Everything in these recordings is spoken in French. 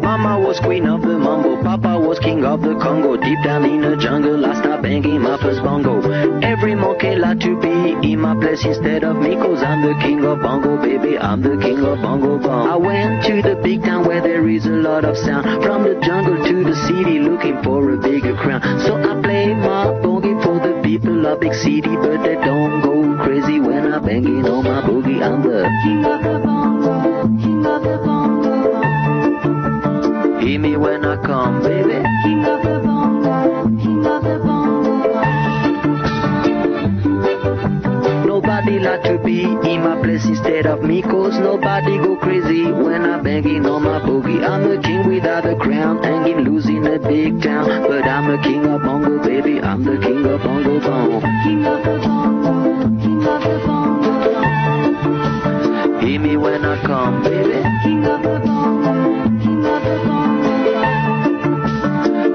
Mama was queen of the mambo, Papa was king of the Congo. Deep down in the jungle, I start banging my first bongo. Every monkey like to be in my place instead of me, cause I'm the king of bongo, baby, I'm the king of bongo bong. I went to the big town where there is a lot of sound, from the jungle to the city, looking for a bigger crown. So I play my boogie for the people of big city, but they don't go crazy when I'm banging on my boogie. I'm the king of the bongo, king of the bongo bong. Hear me when I come, baby. King of the bongo, king of the bongo bong. Nobody like to be in my place instead of me, cause nobody go crazy when I'm banging on my boogie. I'm the king without a crown, hanging loose in a big town, but I'm the king of bongo, baby, I'm the king of bongo bong. King of the bongo, king of the bongo bong. Hear me when I come, baby. King of the bongo, king of the bongo.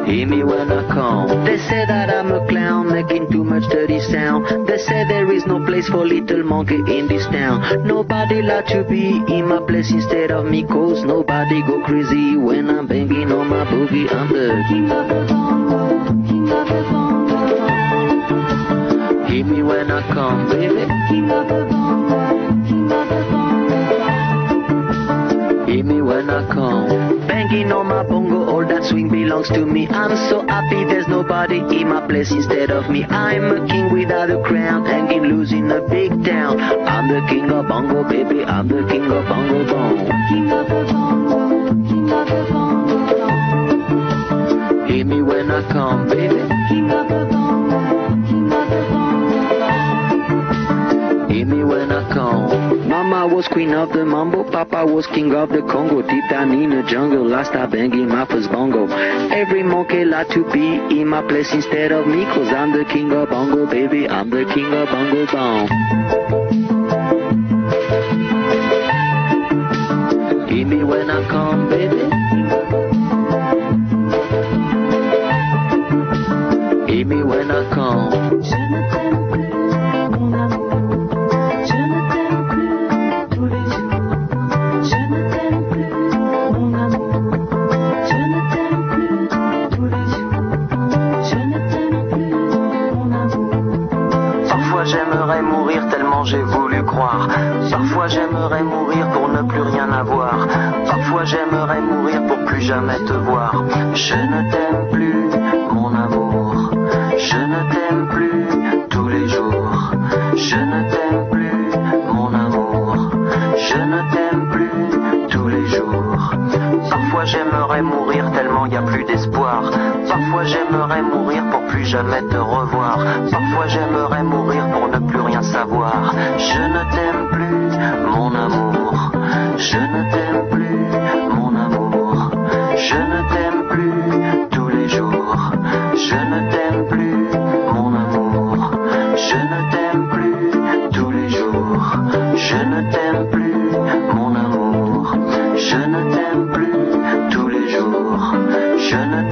Hear me when I come. They say that I'm a clown, making too much dirty sound. They say there is no place for little monkey in this town. Nobody like to be in my place instead of me, cause nobody go crazy when I'm banging on my boogie. I'm the king of the bongo, king of the bongo bong. Hear me when I come, baby. King of the bongo, king of the bongo bong. Hear me when I come. Banging on my bongo, all that swing belongs to me. I'm so happy there's nobody in my place instead of me. I'm a king without a crown, hanging loose in a big town. I'm the king of bongo, baby, I'm the king of bongo bong. King of the bongo, king of the bongo bong. Hear me when I come, baby. King of the bongo, king of the bongo bong. Hear me when I come. Mama was queen of the mambo, Papa was king of the Congo. Deep down in the jungle, I start banging my first bongo. Every monkey like to be in my place instead of me, cause I'm the king of bongo, baby, I'm the king of bongo bong. Hear me when I come, baby. Hear me when I come. J'aimerais mourir tellement j'ai voulu croire. Parfois j'aimerais mourir pour ne plus rien avoir. Parfois j'aimerais mourir pour plus jamais te voir. Je ne t'aime plus, mon amour. Je ne t'aime plus tous les jours. Je ne t'aime plus, mon amour. Je ne t'aime plus tous les jours. Parfois j'aimerais mourir tellement y a plus d'espoir. Parfois j'aimerais mourir pour plus jamais te revoir. Parfois j'aimerais mourir pour ne plus rien savoir. Je ne t'aime plus, mon amour. Je ne t'aime plus, mon amour. Je ne t'aime plus tous les jours. Je ne t'aime plus, mon amour. Je ne t'aime plus tous les jours. Je ne t'aime plus, mon amour. Je ne t'aime plus tous les jours. Je ne